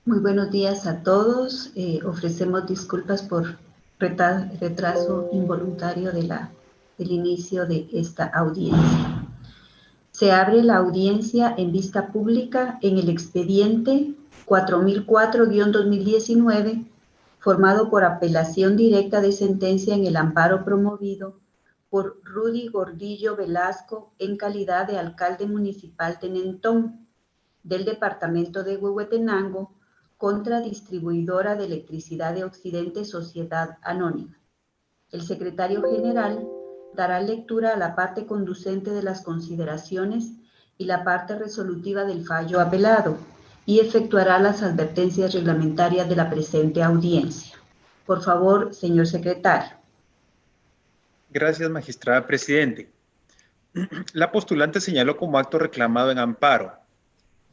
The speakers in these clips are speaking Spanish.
Muy buenos días a todos. Ofrecemos disculpas por retraso involuntario del inicio de esta audiencia. Se abre la audiencia en vista pública en el expediente 4004-2019, formado por apelación directa de sentencia en el amparo promovido por Rudy Gordillo Velasco en calidad de alcalde municipal de Nentón, del departamento de Huehuetenango, contra Distribuidora de Electricidad de Occidente Sociedad Anónima. El secretario general dará lectura a la parte conducente de las consideraciones y la parte resolutiva del fallo apelado y efectuará las advertencias reglamentarias de la presente audiencia. Por favor, señor secretario. Gracias, magistrada presidente. La postulante señaló como acto reclamado en amparo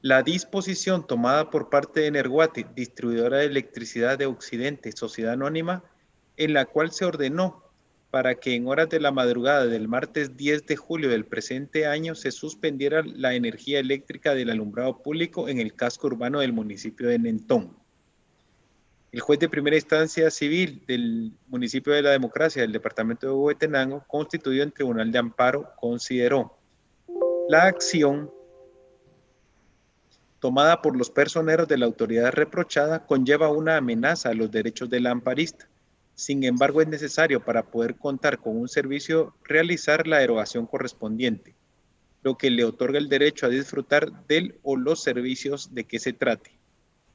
la disposición tomada por parte de Energuate, distribuidora de electricidad de Occidente, sociedad anónima, en la cual se ordenó para que en horas de la madrugada del martes 10 de julio del presente año se suspendiera la energía eléctrica del alumbrado público en el casco urbano del municipio de Nentón. El juez de primera instancia civil del municipio de La Democracia del departamento de Huehuetenango, constituido en tribunal de amparo, consideró la acción tomada por los personeros de la autoridad reprochada conlleva una amenaza a los derechos del amparista. Sin embargo, es necesario para poder contar con un servicio realizar la erogación correspondiente, lo que le otorga el derecho a disfrutar del o los servicios de que se trate.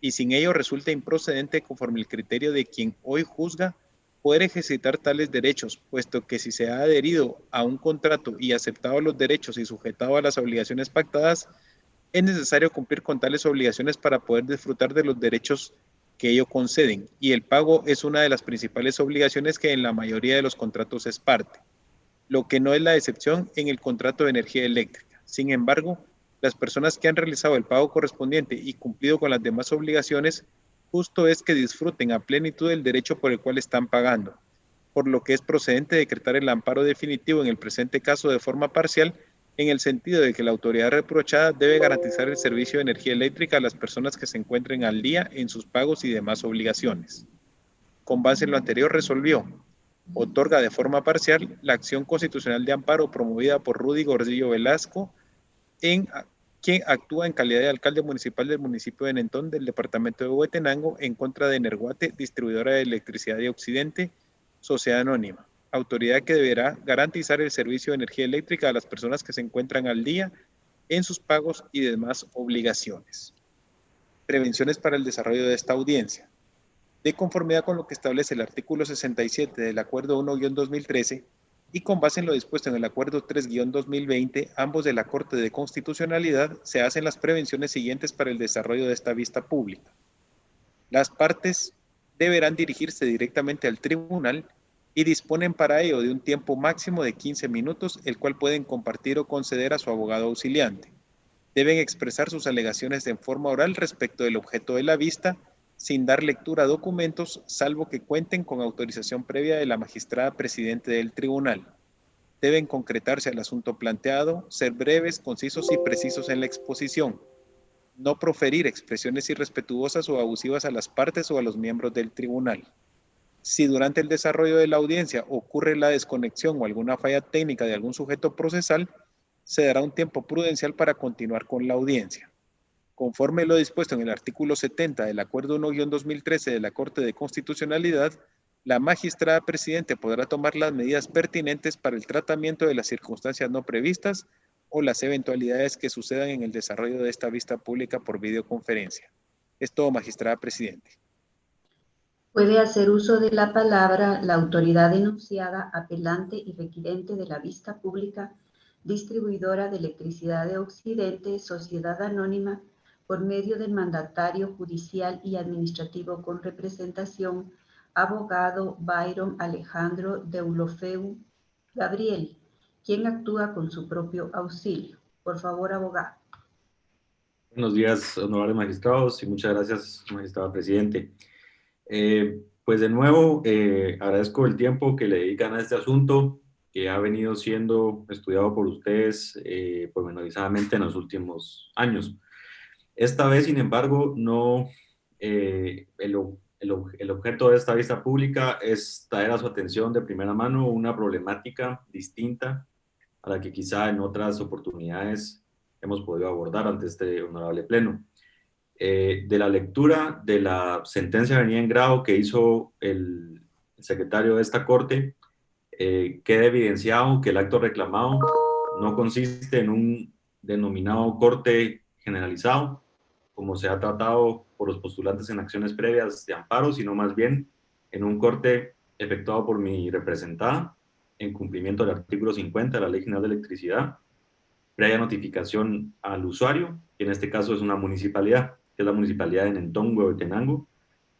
Y sin ello resulta improcedente conforme el criterio de quien hoy juzga poder ejercitar tales derechos, puesto que si se ha adherido a un contrato y aceptado los derechos y sujetado a las obligaciones pactadas, es necesario cumplir con tales obligaciones para poder disfrutar de los derechos que ello conceden, y el pago es una de las principales obligaciones que en la mayoría de los contratos es parte, lo que no es la excepción en el contrato de energía eléctrica. Sin embargo, las personas que han realizado el pago correspondiente y cumplido con las demás obligaciones, justo es que disfruten a plenitud el derecho por el cual están pagando, por lo que es procedente decretar el amparo definitivo en el presente caso de forma parcial, en el sentido de que la autoridad reprochada debe garantizar el servicio de energía eléctrica a las personas que se encuentren al día en sus pagos y demás obligaciones. Con base en lo anterior resolvió: otorga de forma parcial la acción constitucional de amparo promovida por Rudy Gordillo Velasco, quien actúa en calidad de alcalde municipal del municipio de Nentón del departamento de Huehuetenango en contra de Energuate, distribuidora de electricidad de Occidente, sociedad anónima, autoridad que deberá garantizar el servicio de energía eléctrica a las personas que se encuentran al día en sus pagos y demás obligaciones. Prevenciones para el desarrollo de esta audiencia. De conformidad con lo que establece el artículo 67 del Acuerdo 1-2013 y con base en lo dispuesto en el Acuerdo 3-2020, ambos de la Corte de Constitucionalidad, se hacen las prevenciones siguientes para el desarrollo de esta vista pública. Las partes deberán dirigirse directamente al tribunal y disponen para ello de un tiempo máximo de 15 minutos, el cual pueden compartir o conceder a su abogado auxiliante. Deben expresar sus alegaciones en forma oral respecto del objeto de la vista, sin dar lectura a documentos, salvo que cuenten con autorización previa de la magistrada presidente del tribunal. Deben concretarse al asunto planteado, ser breves, concisos y precisos en la exposición. No proferir expresiones irrespetuosas o abusivas a las partes o a los miembros del tribunal. Si durante el desarrollo de la audiencia ocurre la desconexión o alguna falla técnica de algún sujeto procesal, se dará un tiempo prudencial para continuar con la audiencia. Conforme lo dispuesto en el artículo 70 del Acuerdo 1-2013 de la Corte de Constitucionalidad, la magistrada presidente podrá tomar las medidas pertinentes para el tratamiento de las circunstancias no previstas o las eventualidades que sucedan en el desarrollo de esta vista pública por videoconferencia. Es todo, magistrada presidente. Puede hacer uso de la palabra la autoridad denunciada, apelante y requirente de la vista pública, distribuidora de electricidad de Occidente, sociedad anónima, por medio del mandatario judicial y administrativo con representación, abogado Byron Alejandro Deulofeu Gabriel, quien actúa con su propio auxilio. Por favor, abogado. Buenos días, honorables magistrados, y muchas gracias, magistrado presidente. Pues de nuevo, agradezco el tiempo que le dedican a este asunto, que ha venido siendo estudiado por ustedes pormenorizadamente en los últimos años. Esta vez, sin embargo, no el objeto de esta vista pública es traer a su atención de primera mano una problemática distinta a la que quizá en otras oportunidades hemos podido abordar ante este honorable pleno. De la lectura de la sentencia venida en grado que hizo el secretario de esta Corte, queda evidenciado que el acto reclamado no consiste en un denominado corte generalizado, como se ha tratado por los postulantes en acciones previas de amparo, sino más bien en un corte efectuado por mi representada en cumplimiento del artículo 50 de la Ley General de Electricidad, previa notificación al usuario, que en este caso es una municipalidad, que es la municipalidad de Nentón, Huehuetenango,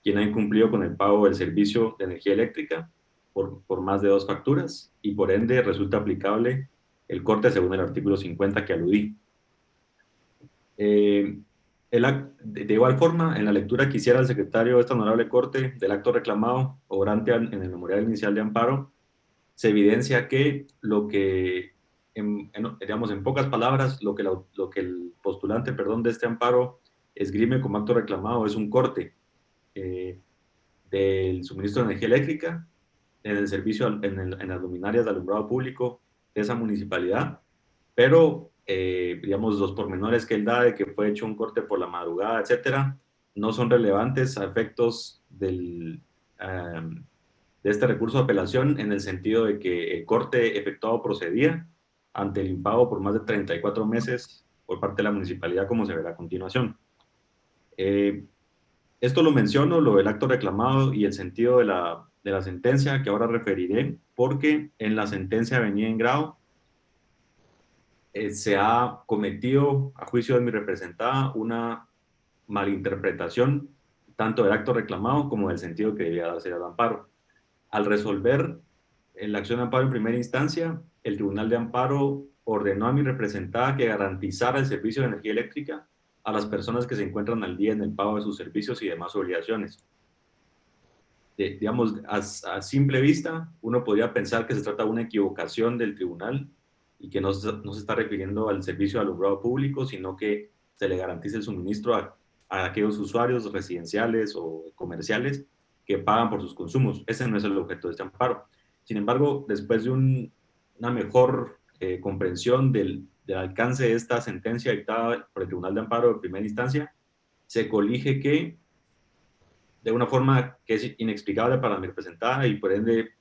quien ha incumplido con el pago del servicio de energía eléctrica por más de 2 facturas, y por ende resulta aplicable el corte según el artículo 50 que aludí. De igual forma, en la lectura que hiciera el secretario de esta honorable Corte del acto reclamado, obrante en el memorial inicial de amparo, se evidencia que lo que, digamos, en pocas palabras, lo que el postulante, perdón, de este amparo esgrime como acto reclamado es un corte del suministro de energía eléctrica en el servicio, en las luminarias de alumbrado público de esa municipalidad, pero, digamos, los pormenores que él da de que fue hecho un corte por la madrugada, etcétera, no son relevantes a efectos de este recurso de apelación, en el sentido de que el corte efectuado procedía ante el impago por más de 34 meses por parte de la municipalidad, como se verá a continuación. Esto lo menciono, lo del acto reclamado y el sentido de la sentencia que ahora referiré, porque en la sentencia venida en grado se ha cometido, a juicio de mi representada, una malinterpretación tanto del acto reclamado como del sentido que debía darse al amparo. Al resolver la acción de amparo en primera instancia, el Tribunal de Amparo ordenó a mi representada que garantizara el servicio de energía eléctrica a las personas que se encuentran al día en el pago de sus servicios y demás obligaciones. Digamos, a simple vista, uno podría pensar que se trata de una equivocación del tribunal y que no se está refiriendo al servicio de alumbrado público, sino que se le garantice el suministro a aquellos usuarios residenciales o comerciales que pagan por sus consumos. Ese no es el objeto de este amparo. Sin embargo, después de una mejor comprensión del alcance de esta sentencia dictada por el Tribunal de Amparo de primera instancia, se colige que, de una forma que es inexplicable para mi representada y por ende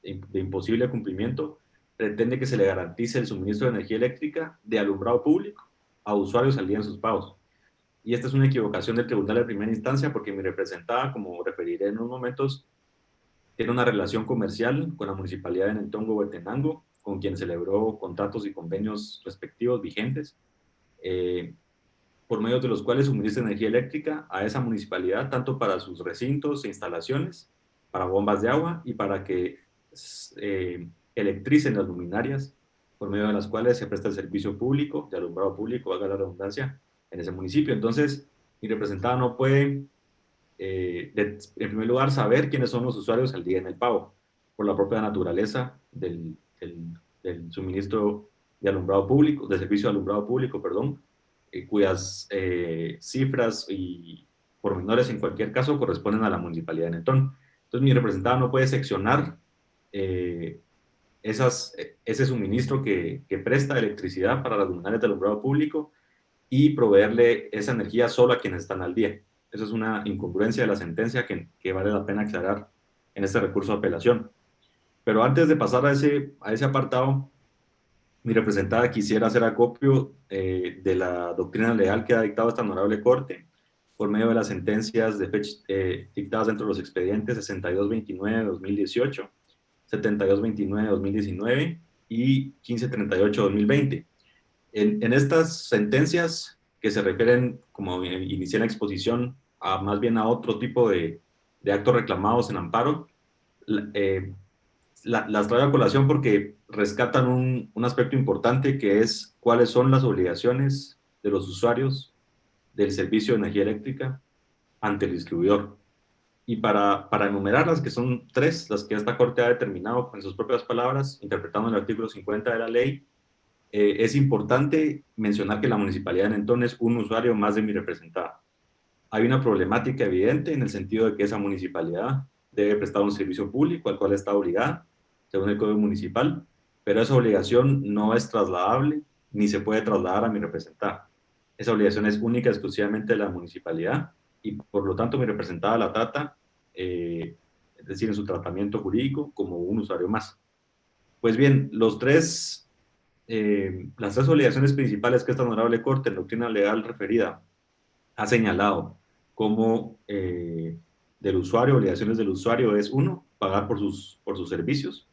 de imposible cumplimiento, pretende que se le garantice el suministro de energía eléctrica de alumbrado público a usuarios al día en sus pagos. Y esta es una equivocación del tribunal de primera instancia, porque mi representada, como referiré en unos momentos, tiene una relación comercial con la municipalidad de Nentón, Huehuetenango, con quien celebró contratos y convenios respectivos vigentes, por medio de los cuales suministra energía eléctrica a esa municipalidad, tanto para sus recintos e instalaciones, para bombas de agua y para que electricen las luminarias, por medio de las cuales se presta el servicio público, de alumbrado público, valga la redundancia, en ese municipio. Entonces, mi representada no puede, en primer lugar, saber quiénes son los usuarios al día en el pago, por la propia naturaleza del suministro de alumbrado público, de servicio de alumbrado público, perdón, cuyas cifras y pormenores en cualquier caso corresponden a la municipalidad de Nentón. Entonces, mi representada no puede seccionar ese suministro que presta electricidad para las luminarias de alumbrado público y proveerle esa energía solo a quienes están al día. Eso es una incongruencia de la sentencia que vale la pena aclarar en este recurso de apelación. Pero antes de pasar a ese apartado, mi representada quisiera hacer acopio de la doctrina legal que ha dictado esta honorable Corte por medio de las sentencias dictadas dentro de los expedientes 6229-2018, 7229-2019 y 1538-2020. En estas sentencias, que se refieren, como inicié en la exposición, más bien a otro tipo de actos reclamados en amparo, las traigo a colación porque rescatan un aspecto importante, que es cuáles son las obligaciones de los usuarios del servicio de energía eléctrica ante el distribuidor. Y para enumerarlas, que son 3, las que esta Corte ha determinado en sus propias palabras, interpretando el artículo 50 de la ley, es importante mencionar que la municipalidad de Nentón es un usuario más de mi representada. Hay una problemática evidente en el sentido de que esa municipalidad debe prestar un servicio público al cual está obligada, según el Código Municipal, pero esa obligación no es trasladable ni se puede trasladar a mi representada. Esa obligación es única exclusivamente de la municipalidad y por lo tanto mi representada la trata, es decir, en su tratamiento jurídico, como un usuario más. Pues bien, las tres obligaciones principales que esta honorable Corte en doctrina legal referida ha señalado como del usuario, obligaciones del usuario es uno, pagar por sus servicios,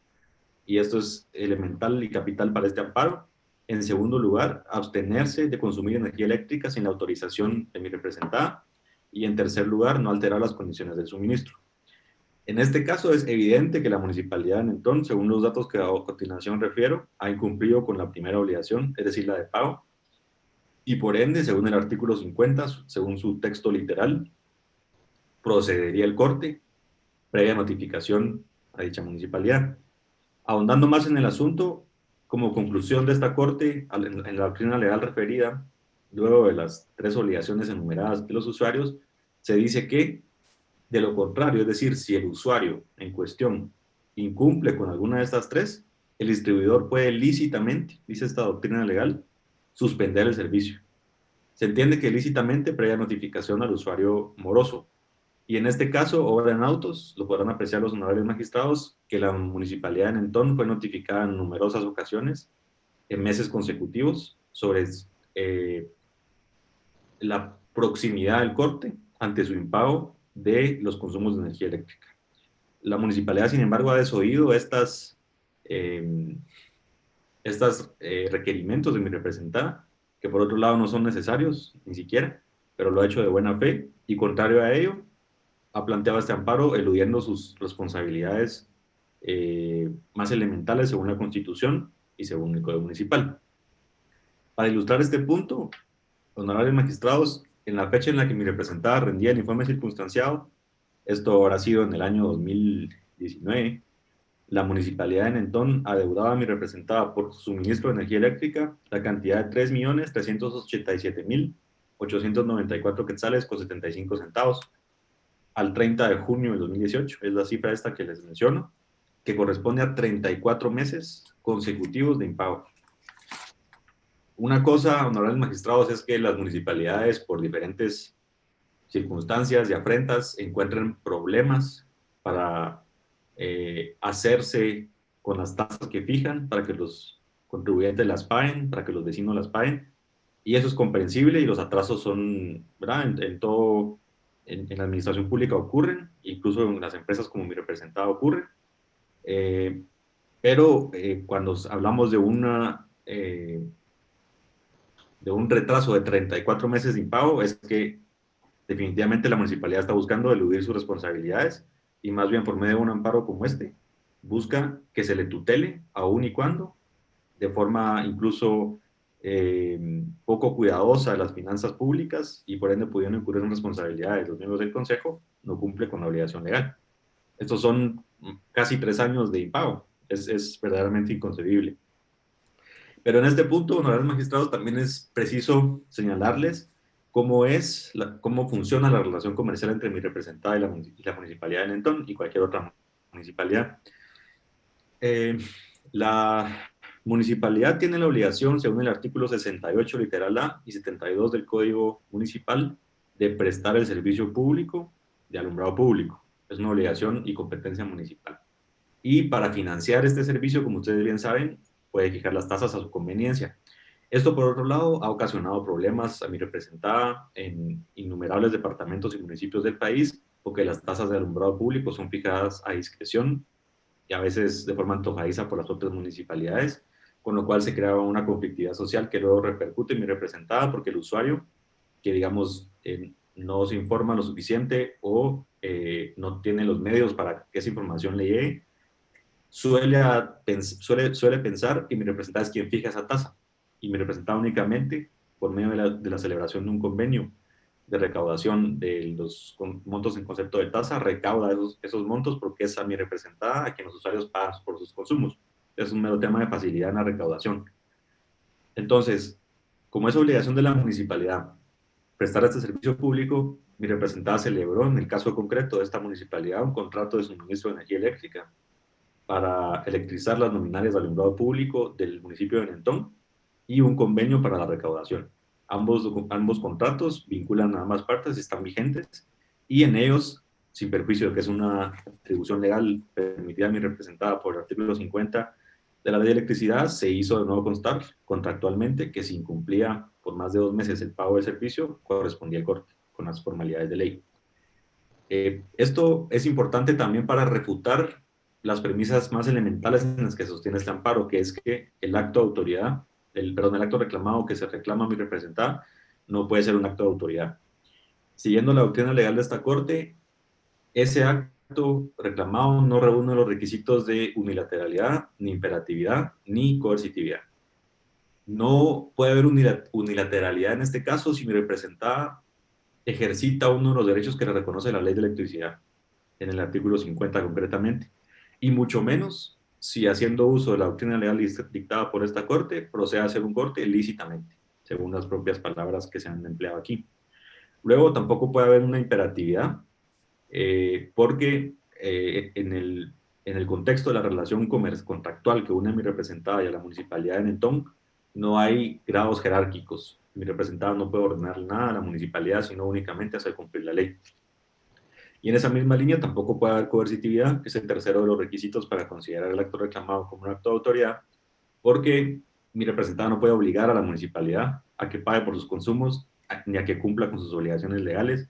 y esto es elemental y capital para este amparo. En segundo lugar, abstenerse de consumir energía eléctrica sin la autorización de mi representada, y en tercer lugar, no alterar las condiciones del suministro. En este caso es evidente que la Municipalidad de Nentón, según los datos que a continuación refiero, ha incumplido con la primera obligación, es decir, la de pago, y por ende, según el artículo 50, según su texto literal, procedería el corte previa notificación a dicha municipalidad. Ahondando más en el asunto, como conclusión de esta corte, en la doctrina legal referida, luego de las tres obligaciones enumeradas de los usuarios, se dice que, de lo contrario, es decir, si el usuario en cuestión incumple con alguna de estas tres, el distribuidor puede lícitamente, dice esta doctrina legal, suspender el servicio. Se entiende que lícitamente previa notificación al usuario moroso. Y en este caso, obra en autos, lo podrán apreciar los honorables magistrados, que la Municipalidad de Nentón fue notificada en numerosas ocasiones, en meses consecutivos, sobre la proximidad del corte ante su impago de los consumos de energía eléctrica. La municipalidad, sin embargo, ha desoído estos requerimientos de mi representada, que por otro lado no son necesarios, ni siquiera, pero lo ha hecho de buena fe, y contrario a ello, ha planteado este amparo eludiendo sus responsabilidades más elementales según la Constitución y según el Código Municipal. Para ilustrar este punto, honorables magistrados, en la fecha en la que mi representada rendía el informe circunstanciado, esto habrá sido en el año 2019, la Municipalidad de Nentón adeudaba a mi representada por suministro de energía eléctrica la cantidad de 3.387.894 quetzales con 75 centavos al 30 de junio del 2018, es la cifra esta que les menciono, que corresponde a 34 meses consecutivos de impago. Una cosa, honorables magistrados, es que las municipalidades, por diferentes circunstancias y afrentas, encuentran problemas para hacerse con las tasas que fijan, para que los contribuyentes las paguen, para que los vecinos las paguen, y eso es comprensible, y los atrasos son, ¿verdad? En la administración pública ocurren, incluso en las empresas como mi representado ocurre, pero cuando hablamos de un retraso de 34 meses de impago, es que definitivamente la municipalidad está buscando eludir sus responsabilidades, y más bien por medio de un amparo como este, busca que se le tutele aún y cuando, de forma incluso poco cuidadosa de las finanzas públicas, y por ende pudiendo incurrir en responsabilidades de los miembros del Consejo, no cumple con la obligación legal. Estos son casi 3 años de impago. Es verdaderamente inconcebible. Pero en este punto, honorables magistrados, también es preciso señalarles cómo funciona la relación comercial entre mi representada y la Municipalidad de Nentón y cualquier otra municipalidad. La municipalidad tiene la obligación, según el artículo 68 literal A y 72 del Código Municipal, de prestar el servicio público de alumbrado público. Es una obligación y competencia municipal. Y para financiar este servicio, como ustedes bien saben, puede fijar las tasas a su conveniencia. Esto, por otro lado, ha ocasionado problemas a mi representada en innumerables departamentos y municipios del país, porque las tasas de alumbrado público son fijadas a discreción y a veces de forma antojadiza por las otras municipalidades, con lo cual se creaba una conflictividad social que luego repercute en mi representada, porque el usuario, que digamos no se informa lo suficiente o no tiene los medios para que esa información le llegue, suele pensar que mi representada es quien fija esa tasa, y mi representada únicamente, por medio de la celebración de un convenio de recaudación de los montos en concepto de tasa, recauda esos montos porque es a mi representada a quien los usuarios pagan por sus consumos. Es un mero tema de facilidad en la recaudación. Entonces, como es obligación de la municipalidad prestar este servicio público, mi representada celebró, en el caso concreto de esta municipalidad, un contrato de suministro de energía eléctrica para electrizar las luminarias de alumbrado público del municipio de Nentón y un convenio para la recaudación. Ambos contratos vinculan a ambas partes, están vigentes, y en ellos, sin perjuicio de que es una atribución legal permitida a mi representada por el artículo 50 de la ley de electricidad, se hizo de nuevo constar contractualmente que si incumplía por más de 2 meses el pago del servicio, correspondía el corte con las formalidades de ley. Esto es importante también para refutar las premisas más elementales en las que sostiene este amparo, que es que el acto de autoridad, el acto reclamado que se reclama a mi representada, no puede ser un acto de autoridad. Siguiendo la doctrina legal de esta Corte, ese acto reclamado no reúne los requisitos de unilateralidad, ni imperatividad, ni coercitividad. No puede haber unilateralidad en este caso si mi representada ejercita uno de los derechos que le reconoce la ley de electricidad, en el artículo 50 concretamente, y mucho menos si haciendo uso de la doctrina legal dictada por esta Corte procede a hacer un corte ilícitamente, según las propias palabras que se han empleado aquí. Luego tampoco puede haber una imperatividad, porque en el contexto de la relación contractual que une a mi representada y a la municipalidad de Nentón, no hay grados jerárquicos. Mi representada no puede ordenar nada a la municipalidad, sino únicamente hacer cumplir la ley. Y en esa misma línea tampoco puede haber coercitividad, que es el tercero de los requisitos para considerar el acto reclamado como un acto de autoridad, porque mi representada no puede obligar a la municipalidad a que pague por sus consumos, ni a que cumpla con sus obligaciones legales,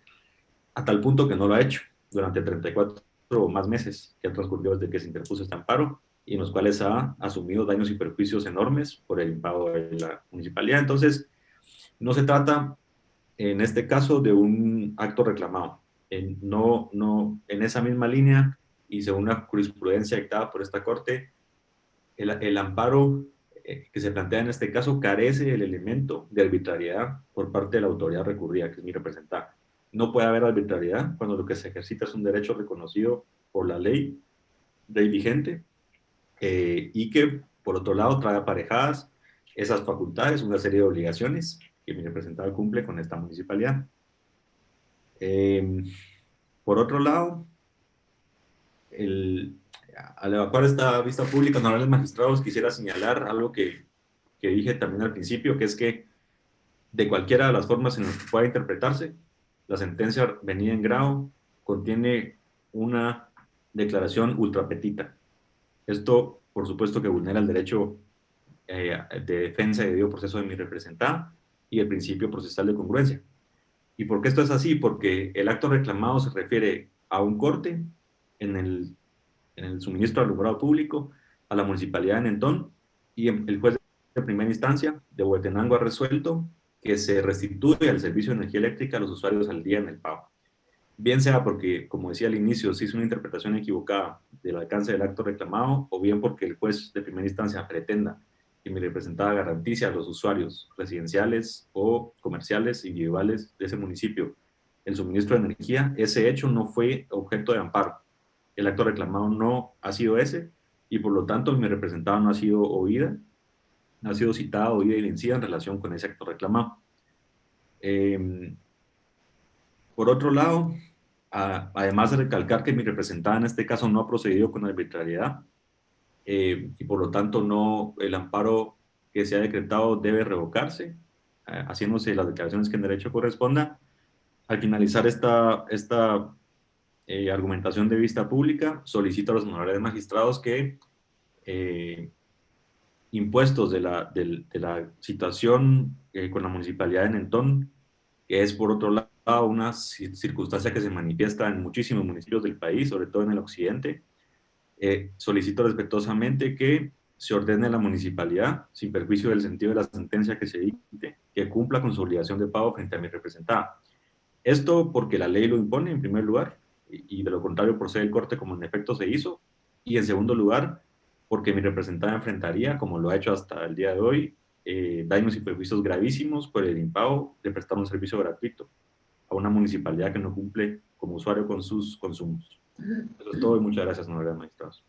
a tal punto que no lo ha hecho durante 34 o más meses que han transcurrido desde que se interpuso este amparo, y en los cuales ha asumido daños y perjuicios enormes por el impago de la municipalidad. Entonces, no se trata en este caso de un acto reclamado. En esa misma línea, y según una jurisprudencia dictada por esta Corte, el amparo que se plantea en este caso carece del elemento de arbitrariedad por parte de la autoridad recurrida, que es mi representada. No puede haber arbitrariedad cuando lo que se ejercita es un derecho reconocido por la ley vigente, y que, por otro lado, trae aparejadas esas facultades, una serie de obligaciones que mi representado cumple con esta municipalidad. Por otro lado, al evacuar esta vista pública, honorables magistrados, quisiera señalar algo que dije también al principio, que es que de cualquiera de las formas en las que pueda interpretarse, la sentencia venida en grado contiene una declaración ultrapetita. Esto, por supuesto, que vulnera el derecho de defensa y de debido proceso de mi representada y el principio procesal de congruencia. ¿Y por qué esto es así? Porque el acto reclamado se refiere a un corte en el suministro de alumbrado público a la municipalidad de Nentón, y el juez de primera instancia de Huehuetenango ha resuelto que se restituye al servicio de energía eléctrica a los usuarios al día en el pago. Bien sea porque, como decía al inicio, se hizo una interpretación equivocada del alcance del acto reclamado, o bien porque el juez de primera instancia pretenda que mi representada garantice a los usuarios residenciales o comerciales individuales de ese municipio el suministro de energía. Ese hecho no fue objeto de amparo. El acto reclamado no ha sido ese, y por lo tanto mi representada no ha sido oída, no ha sido citada, oída y vencida en relación con ese acto reclamado. Por otro lado, además de recalcar que mi representada en este caso no ha procedido con arbitrariedad, y por lo tanto el amparo que se ha decretado debe revocarse, haciéndose las declaraciones que en derecho corresponda. Al finalizar esta argumentación de vista pública, solicito a los honorables magistrados que, impuestos de la situación con la municipalidad de Nentón, que es por otro lado una circunstancia que se manifiesta en muchísimos municipios del país, sobre todo en el occidente, solicito respetuosamente que se ordene a la municipalidad, sin perjuicio del sentido de la sentencia que se dicte, que cumpla con su obligación de pago frente a mi representada. Esto porque la ley lo impone en primer lugar, y de lo contrario procede el corte como en efecto se hizo, y en segundo lugar porque mi representada enfrentaría, como lo ha hecho hasta el día de hoy, daños y perjuicios gravísimos por el impago de prestar un servicio gratuito a una municipalidad que no cumple como usuario con sus consumos. Eso es todo, y muchas gracias, honorables magistrados.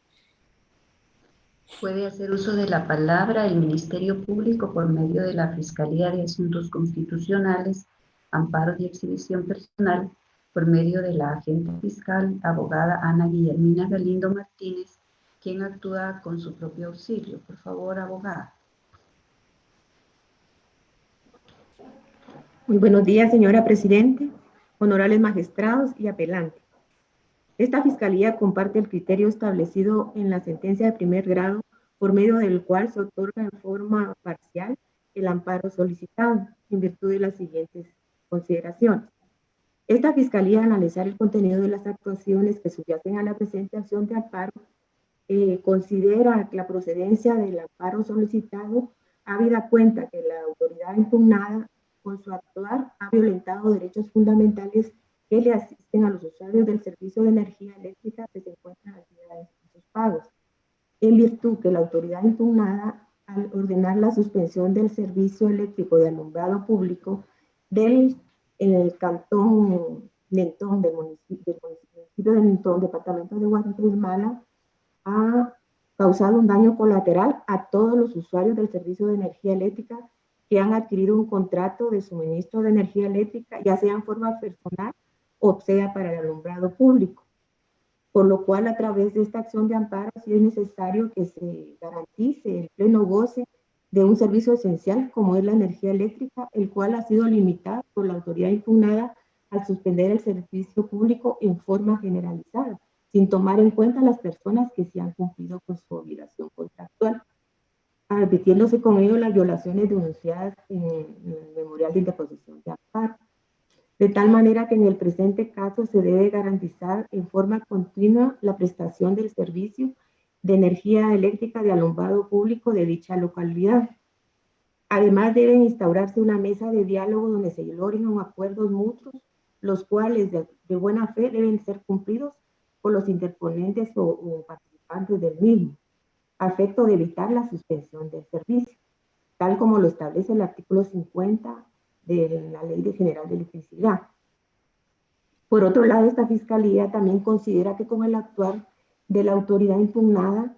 Puede hacer uso de la palabra el Ministerio Público por medio de la Fiscalía de Asuntos Constitucionales amparos y exhibición personal por medio de la agente fiscal, abogada Ana Guillermina Galindo Martínez, quien actúa con su propio auxilio. Por favor, abogada. Muy buenos días, señora Presidente, honorables magistrados y apelantes. Esta Fiscalía comparte el criterio establecido en la sentencia de primer grado por medio del cual se otorga en forma parcial el amparo solicitado en virtud de las siguientes consideraciones. Esta Fiscalía, al analizar el contenido de las actuaciones que subyacen a la presente acción de amparo, considera la procedencia del amparo solicitado, habida cuenta que la autoridad impugnada con su actuar ha violentado derechos fundamentales que le asisten a los usuarios del servicio de energía eléctrica que se encuentran al día de sus pagos, en virtud que la autoridad impugnada, al ordenar la suspensión del servicio eléctrico de alumbrado público del cantón Nentón, del municipio de Nentón, departamento de Guatemala, ha causado un daño colateral a todos los usuarios del servicio de energía eléctrica que han adquirido un contrato de suministro de energía eléctrica, ya sea en forma personal o sea para el alumbrado público. Por lo cual, a través de esta acción de amparo, sí es necesario que se garantice el pleno goce de un servicio esencial como es la energía eléctrica, el cual ha sido limitado por la autoridad impugnada al suspender el servicio público en forma generalizada, sin tomar en cuenta las personas que sí han cumplido con su obligación contractual, advirtiéndose con ello las violaciones denunciadas en el memorial de interposición de amparo. De tal manera que en el presente caso se debe garantizar en forma continua la prestación del servicio de energía eléctrica de alumbrado público de dicha localidad. Además, debe instaurarse una mesa de diálogo donde se logren acuerdos mutuos, los cuales de buena fe deben ser cumplidos por los interponentes o participantes del mismo, a efecto de evitar la suspensión del servicio, tal como lo establece el artículo 50 de la Ley General de Electricidad. Por otro lado, esta Fiscalía también considera que con el actuar de la autoridad impugnada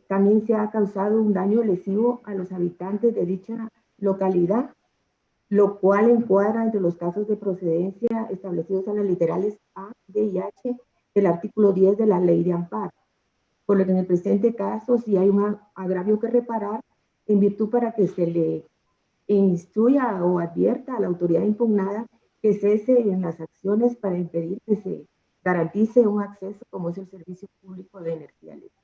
también se ha causado un daño lesivo a los habitantes de dicha localidad, lo cual encuadra entre los casos de procedencia establecidos en las literales A, D y H del artículo 10 de la Ley de Amparo. Por lo que en el presente caso sí hay un agravio que reparar en virtud para que se le instruya o advierta a la autoridad impugnada que cese en las acciones para impedir que se garantice un acceso como es el servicio público de energía eléctrica.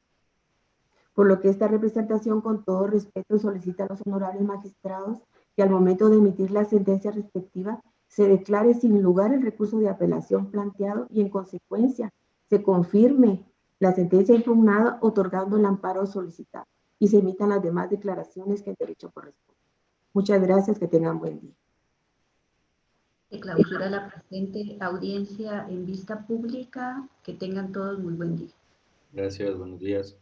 Por lo que esta representación, con todo respeto, solicita a los honorables magistrados que al momento de emitir la sentencia respectiva se declare sin lugar el recurso de apelación planteado y en consecuencia se confirme la sentencia impugnada otorgando el amparo solicitado y se emitan las demás declaraciones que el derecho corresponde. Muchas gracias, que tengan buen día. Se clausura la presente audiencia en vista pública. Que tengan todos muy buen día. Gracias, buenos días.